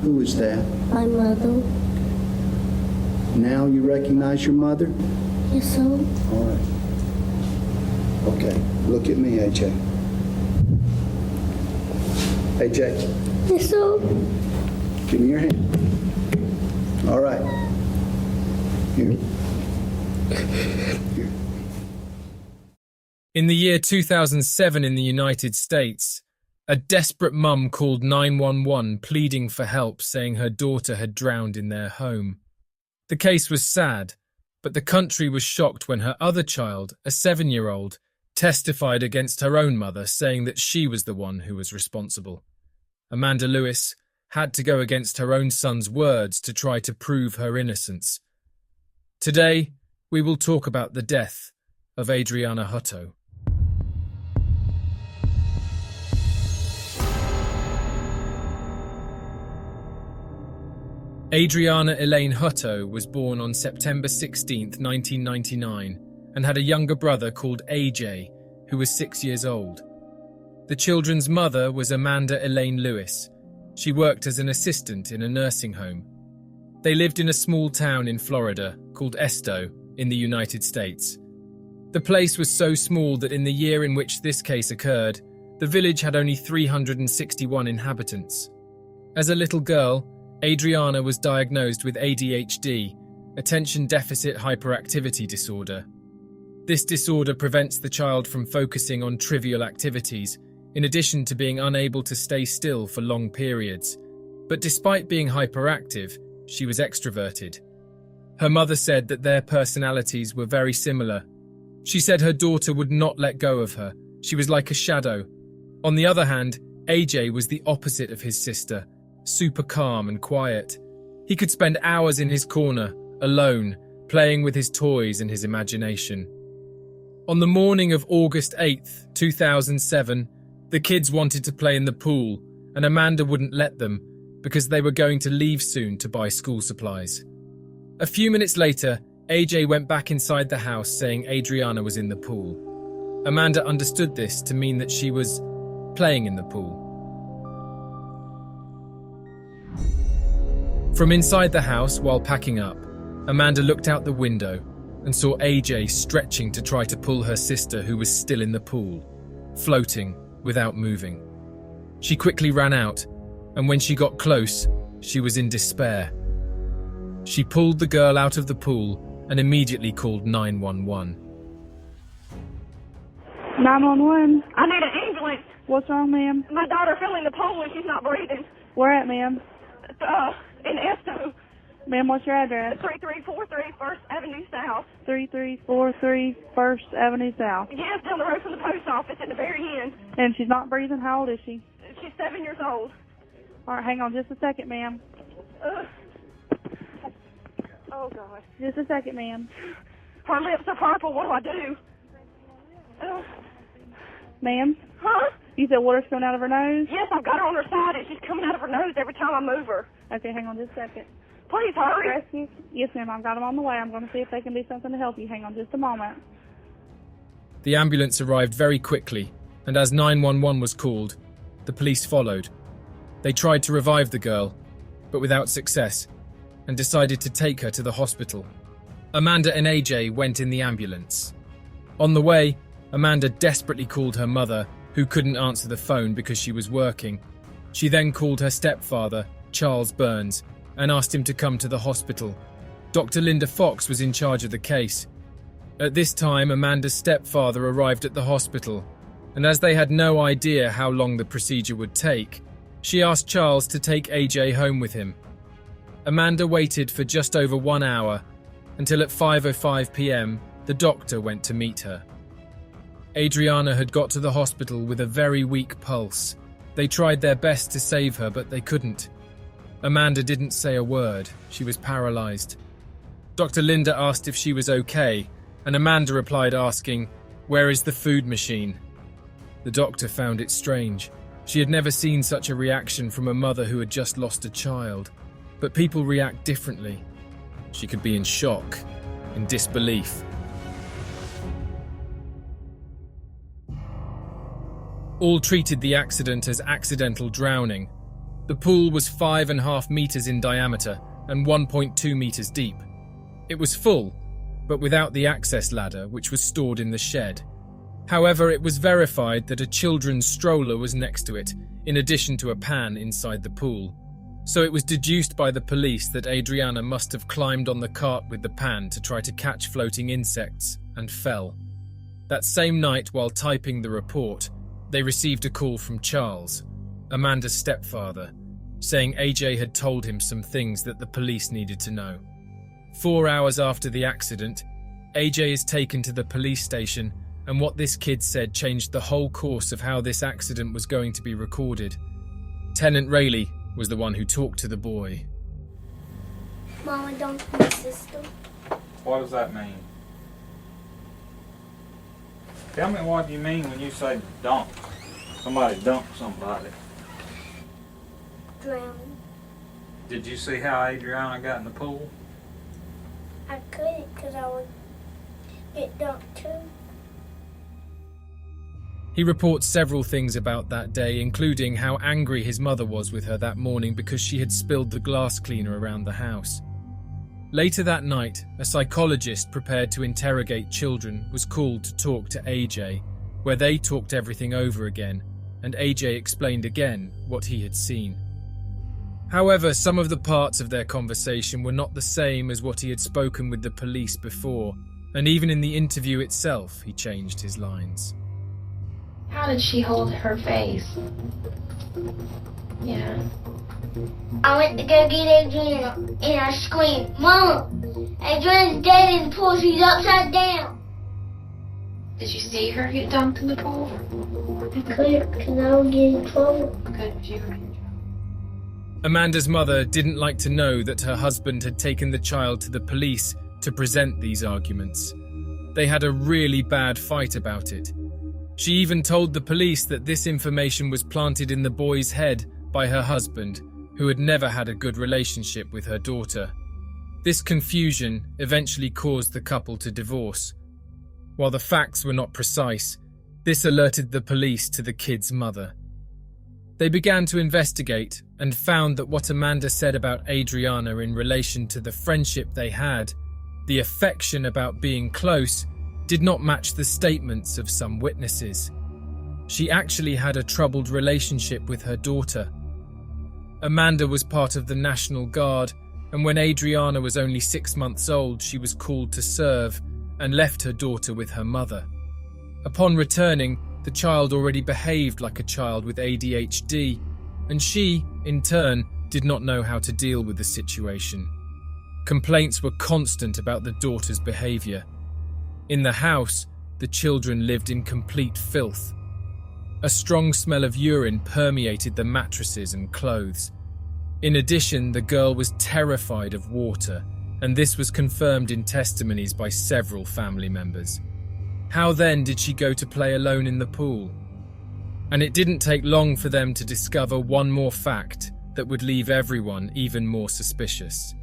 Who was that? My mother. Now you recognize your mother? Yes, sir. All right. Okay, look at me, AJ. AJ, Yes, sir. give me your hand. All right. Here. Here. In the year 2007 in the United States, a desperate mum called 911 pleading for help, saying her daughter had drowned in their home. The case was sad, but the country was shocked when her other child, a 7-year-old, testified against her own mother, saying that she was the one who was responsible. Amanda Lewis had to go against her own son's words to try to prove her innocence. Today, we will talk about the death of Adriana Hutto. Adriana Elaine Hutto was born on September 16, 1999, and had a younger brother called AJ, who was 6 years old. The children's mother was Amanda Elaine Lewis. She worked as an assistant in a nursing home. They lived in a small town in Florida called Esto in the United States. The place was so small that in the year in which this case occurred, the village had only 361 inhabitants. As a little girl, Adriana was diagnosed with ADHD, attention deficit hyperactivity disorder. This disorder prevents the child from focusing on trivial activities, in addition to being unable to stay still for long periods. But despite being hyperactive, she was extroverted. Her mother said that their personalities were very similar. She said her daughter would not let go of her. She was like a shadow. On the other hand, AJ was the opposite of his sister, super calm and quiet. He could spend hours in his corner, alone, playing with his toys and his imagination. On the morning of August 8th, 2007, the kids wanted to play in the pool, and Amanda wouldn't let them because they were going to leave soon to buy school supplies. A few minutes later, AJ went back inside the house saying Adriana was in the pool. Amanda understood this to mean that she was playing in the pool. From inside the house while packing up, Amanda looked out the window and saw AJ stretching to try to pull her sister, who was still in the pool, floating without moving. She quickly ran out, and when she got close, she was in despair. She pulled the girl out of the pool and immediately called 911. 911. I need an ambulance. What's wrong, ma'am? My daughter fell in the pool and she's not breathing. Where at, ma'am? In Esto. Ma'am, what's your address? 3343 First Avenue South. 3343 First Avenue South. Yes, down the road from the post office at the very end. And she's not breathing. How old is she? She's 7 years old. All right, hang on just a second, ma'am. Oh, God. Just a second, ma'am. Her lips are purple. What do I do? Ma'am? Huh? You said water's coming out of her nose? Yes, I've got her on her side and she's coming out of her nose every time I move her. Okay, hang on just a second. Please hurry. Rescue? Yes, ma'am, I've got them on the way. I'm going to see if they can do something to help you. Hang on just a moment. The ambulance arrived very quickly, and as 911 was called, the police followed. They tried to revive the girl, but without success, and decided to take her to the hospital. Amanda and AJ went in the ambulance. On the way, Amanda desperately called her mother, who couldn't answer the phone because she was working. She then called her stepfather, Charles Burns, and asked him to come to the hospital. Dr. Linda Fox was in charge of the case. At this time, Amanda's stepfather arrived at the hospital, and as they had no idea how long the procedure would take, she asked Charles to take AJ home with him. Amanda waited for just over 1 hour, until at 5:05 p.m. the doctor went to meet her. Adriana had got to the hospital with a very weak pulse. They tried their best to save her, but they couldn't. Amanda didn't say a word. She was paralyzed. Dr. Linda asked if she was okay, and Amanda replied asking, "Where is the food machine?" The doctor found it strange. She had never seen such a reaction from a mother who had just lost a child. But people react differently. She could be in shock, in disbelief. All treated the accident as accidental drowning. The pool was 5.5 meters in diameter and 1.2 meters deep. It was full, but without the access ladder, which was stored in the shed. However, it was verified that a children's stroller was next to it, in addition to a pan inside the pool. So it was deduced by the police that Adriana must have climbed on the cart with the pan to try to catch floating insects and fell. That same night, while typing the report, they received a call from Charles, Amanda's stepfather, saying AJ had told him some things that the police needed to know. 4 hours after the accident, AJ is taken to the police station, and what this kid said changed the whole course of how this accident was going to be recorded. Tenant Rayleigh was the one who talked to the boy. Mama dunked my sister. What does that mean? Tell me what you mean when you say dunk. Somebody dumped somebody. Drowning. Did you see how Adriana got in the pool? I couldn't because I would get dunked too. He reports several things about that day, including how angry his mother was with her that morning because she had spilled the glass cleaner around the house. Later that night, a psychologist prepared to interrogate children was called to talk to AJ, where they talked everything over again, and AJ explained again what he had seen. However, some of the parts of their conversation were not the same as what he had spoken with the police before, and even in the interview itself, he changed his lines. How did she hold her face? Yeah. I went to go get Adriana, and I screamed, "Mama, Adriana's dead in the pool. She's upside down." Did you see her get dumped in the pool? I couldn't because I would get in trouble. Good, you were in trouble. Amanda's mother didn't like to know that her husband had taken the child to the police to present these arguments. They had a really bad fight about it. She even told the police that this information was planted in the boy's head by her husband, who had never had a good relationship with her daughter. This confusion eventually caused the couple to divorce. While the facts were not precise, this alerted the police to the kid's mother. They began to investigate and found that what Amanda said about Adriana in relation to the friendship they had, the affection about being close, did not match the statements of some witnesses. She actually had a troubled relationship with her daughter. Amanda was part of the National Guard, and when Adriana was only 6 months old, she was called to serve and left her daughter with her mother. Upon returning, the child already behaved like a child with ADHD, and she, in turn, did not know how to deal with the situation. Complaints were constant about the daughter's behavior. In the house, the children lived in complete filth. A strong smell of urine permeated the mattresses and clothes. In addition, the girl was terrified of water, and this was confirmed in testimonies by several family members. How then did she go to play alone in the pool? And it didn't take long for them to discover one more fact that would leave everyone even more suspicious.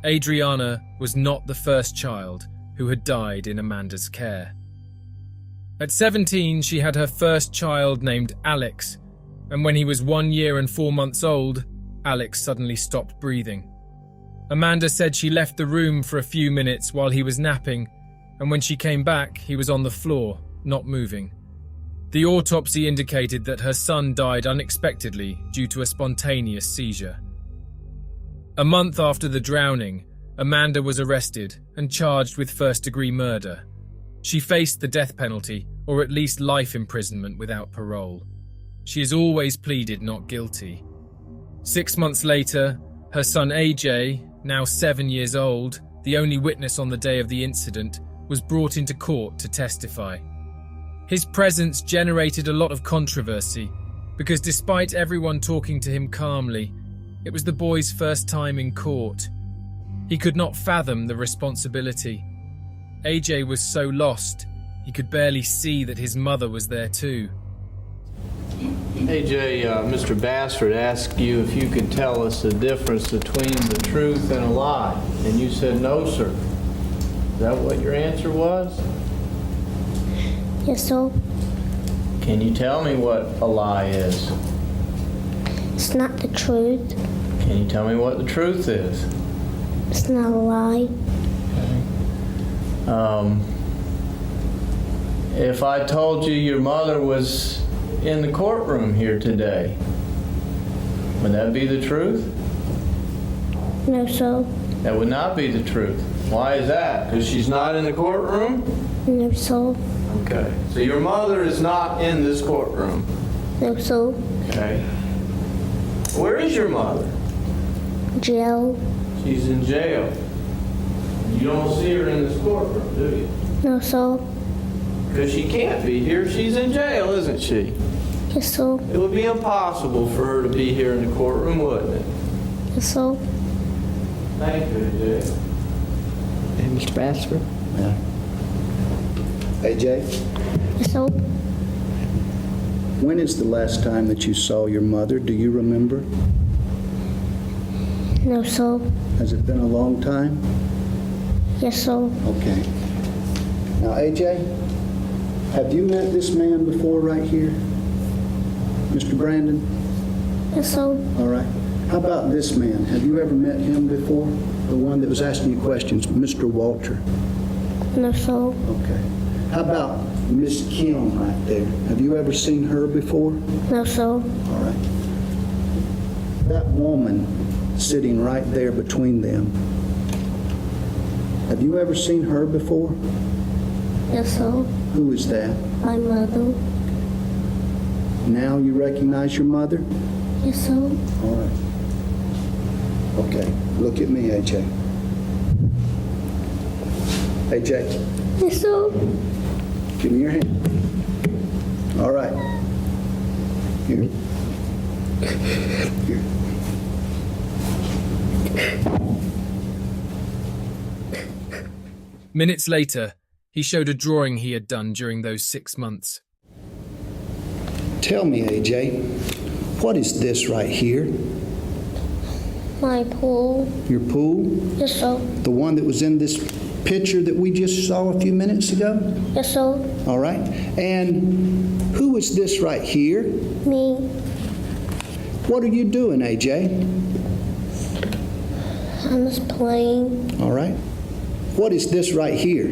Adriana was not the first child who had died in Amanda's care. At 17, she had her first child named Alex, and when he was 1 year and 4 months old, Alex suddenly stopped breathing. Amanda said she left the room for a few minutes while he was napping, and when she came back, he was on the floor, not moving. The autopsy indicated that her son died unexpectedly due to a spontaneous seizure. A month after the drowning, Amanda was arrested and charged with first-degree murder. She faced the death penalty, or at least life imprisonment without parole. She has always pleaded not guilty. 6 months later, her son AJ, now 7 years old, the only witness on the day of the incident, was brought into court to testify. His presence generated a lot of controversy because despite everyone talking to him calmly, it was the boy's first time in court. He could not fathom the responsibility. AJ was so lost, he could barely see that his mother was there too. AJ, Mr. Bassford asked you if you could tell us the difference between the truth and a lie, and you said no, sir. Is that what your answer was? Yes, so. Can you tell me what a lie is? It's not the truth. Can you tell me what the truth is? It's not a lie. If I told you your mother was in the courtroom here today, would that be the truth? No, sir. That would not be the truth. Why is that? Because she's not in the courtroom? No, sir. Okay. So your mother is not in this courtroom? No, sir. Okay. Where is your mother? Jail. She's in jail. You don't see her in this courtroom, do you? No, sir. Because she can't be here. She's in jail, isn't she? Yes, sir. It would be impossible for her to be here in the courtroom, wouldn't it? Yes, sir. Thank you, AJ. And Mr. Bassford? Yeah. AJ, Yes, sir. when is the last time that you saw your mother? Do you remember? No, sir. Has it been a long time? Yes, sir. Okay. Now, AJ, have you met this man before right here? Mr. Brandon? Yes, sir. All right. How about this man? Have you ever met him before? The one that was asking you questions, Mr. Walter? No, sir. Okay. How about Miss Kim right there? Have you ever seen her before? No, sir. All right. That woman sitting right there between them, have you ever seen her before? Yes, sir. Who is that? My mother. Now you recognize your mother? Yes, sir. All right. Okay, look at me, AJ. AJ, Yes, sir. give me your hand. All right. Here. Here. Minutes later, he showed a drawing he had done during those 6 months. Tell me, AJ, what is this right here? My pool. Your pool? Yes, sir. The one that was in this picture that we just saw a few minutes ago? Yes, sir. All right. And who is this right here? Me. What are you doing, AJ? I'm just playing. All right. What is this right here?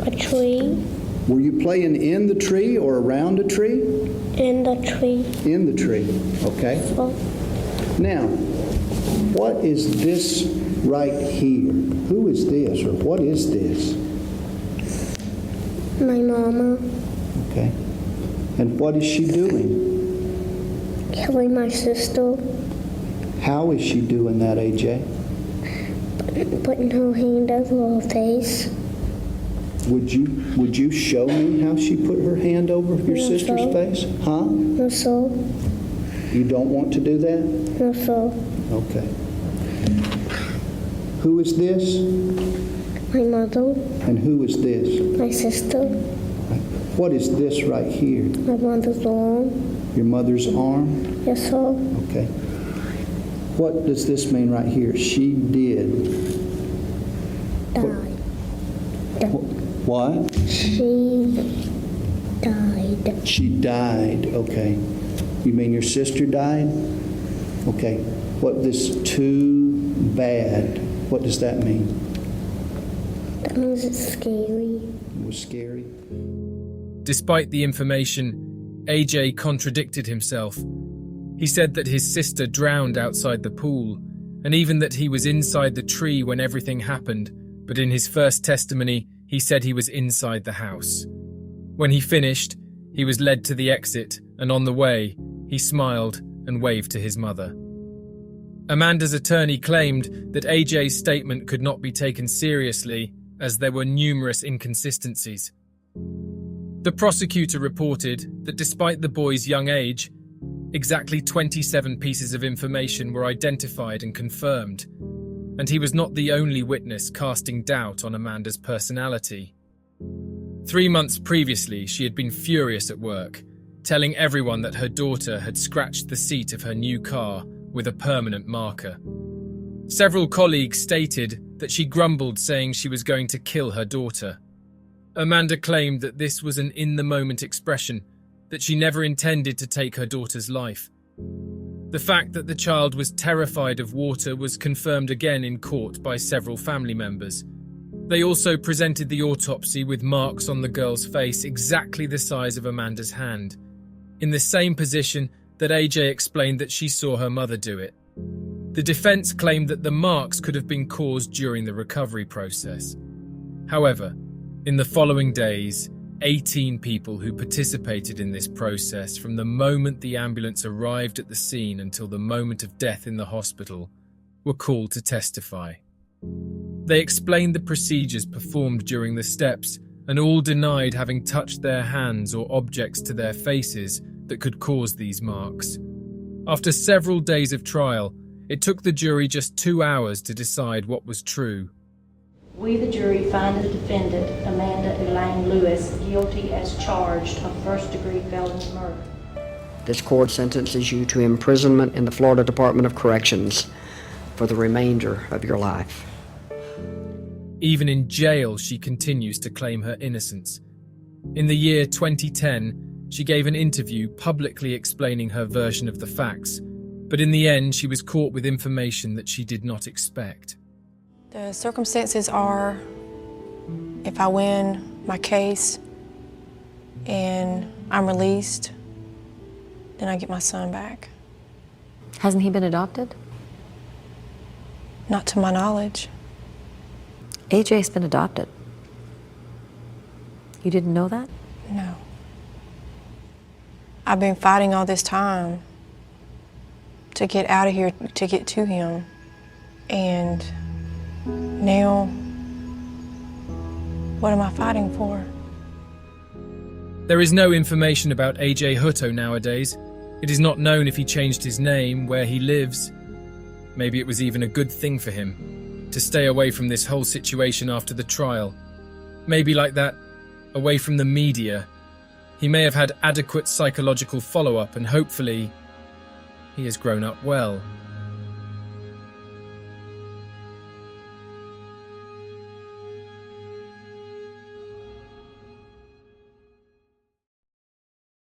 A tree. Were you playing in the tree or around a tree? In the tree. In the tree. Okay. So, Now, what is this right here? Who is this or what is this? my mama. Okay. And what is she doing? Killing my sister. How is she doing that, AJ? Putting her hand over her face. Would you show me how she put her hand over your No, sister's sir. face? Huh? No, sir. You don't want to do that? No, sir. Okay. Who is this? My mother. And who is this? My sister. What is this right here? My mother's arm. Your mother's arm? Yes, sir. Okay. What does this mean right here? She did. Died. What? She died. She died. Okay. You mean your sister died? Okay. What this too bad? What does that mean? That means it's scary. It was scary. Despite the information, AJ contradicted himself. He said that his sister drowned outside the pool, and even that he was inside the tree when everything happened, but in his first testimony, he said he was inside the house. When he finished, he was led to the exit, and on the way, he smiled and waved to his mother. Amanda's attorney claimed that AJ's statement could not be taken seriously as there were numerous inconsistencies. The prosecutor reported that despite the boy's young age, exactly 27 pieces of information were identified and confirmed, and he was not the only witness casting doubt on Amanda's personality. 3 months previously, she had been furious at work, telling everyone that her daughter had scratched the seat of her new car with a permanent marker. Several colleagues stated that she grumbled, saying she was going to kill her daughter. Amanda claimed that this was an in-the-moment expression, that she never intended to take her daughter's life. The fact that the child was terrified of water was confirmed again in court by several family members. They also presented the autopsy with marks on the girl's face exactly the size of Amanda's hand, in the same position that AJ explained that she saw her mother do it. The defense claimed that the marks could have been caused during the recovery process. However, in the following days, 18 people who participated in this process from the moment the ambulance arrived at the scene until the moment of death in the hospital were called to testify. They explained the procedures performed during the steps and all denied having touched their hands or objects to their faces that could cause these marks. After several days of trial, it took the jury just 2 hours to decide what was true. We, the jury, find the defendant, Amanda Elaine Lewis, guilty as charged of first-degree felony murder. This court sentences you to imprisonment in the Florida Department of Corrections for the remainder of your life. Even in jail, she continues to claim her innocence. In the year 2010, she gave an interview publicly explaining her version of the facts, but in the end, she was caught with information that she did not expect. The circumstances are, if I win my case and I'm released, then I get my son back. Hasn't he been adopted? Not to my knowledge. AJ's been adopted. You didn't know that? No. I've been fighting all this time to get out of here, to get to him. And now, what am I fighting for? There is no information about AJ Hutto nowadays. It is not known if he changed his name, where he lives. Maybe it was even a good thing for him to stay away from this whole situation after the trial. Maybe like that, away from the media. He may have had adequate psychological follow-up and hopefully he has grown up well.